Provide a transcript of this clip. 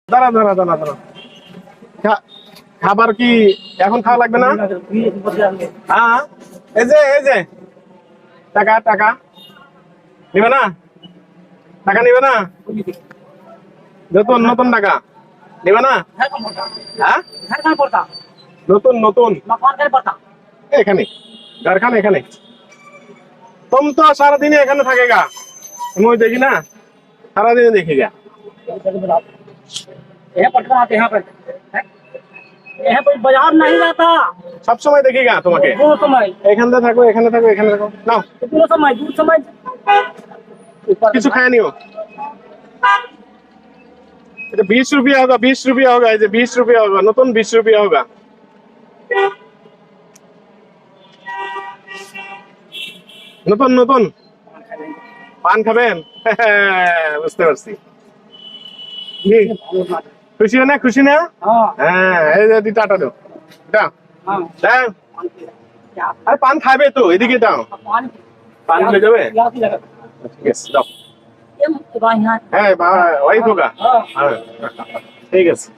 দাঁড়া দাঁড়া দাঁড়া দাঁড়া। খাবার কি এখন খাওয়া লাগবে না? হ্যাঁ, এই যে টাকা টাকা নিবে না? টাকা নিবে না? নতুন নতুন টাকা নিবে না? হ্যাঁ, নতুন নতুন এখানে কারখানা এখানে। तुम तो सारा दिन এখানে থাকেगा, मैं देखी ना सारा दिन देखेगा। यहाँ पर बाजार नहीं रहता। सब समय देखेगा তোমাকে। दो समय এখানে থাকো এখানে থাকো এখানে থাকো নাও। दो समय दो समय কিছু খায় নিও। এটা 20 रुपया होगा, 20 रुपया होगा, ये 20 रुपया होगा, नतून 20 रुपया होगा। নতুন নতুন পান খাবেন? বুঝতে পারছি। খুশি না খুশি না? হ্যাঁ, এই যে টাটা দাও, দাও দাও। আরে পান খাবে তো, এদিকে দাও। পান হয়ে যাবে? ঠিক আছে দাও। হ্যাঁ, ওয়াইফ হোগা। হ্যাঁ, ঠিক আছে।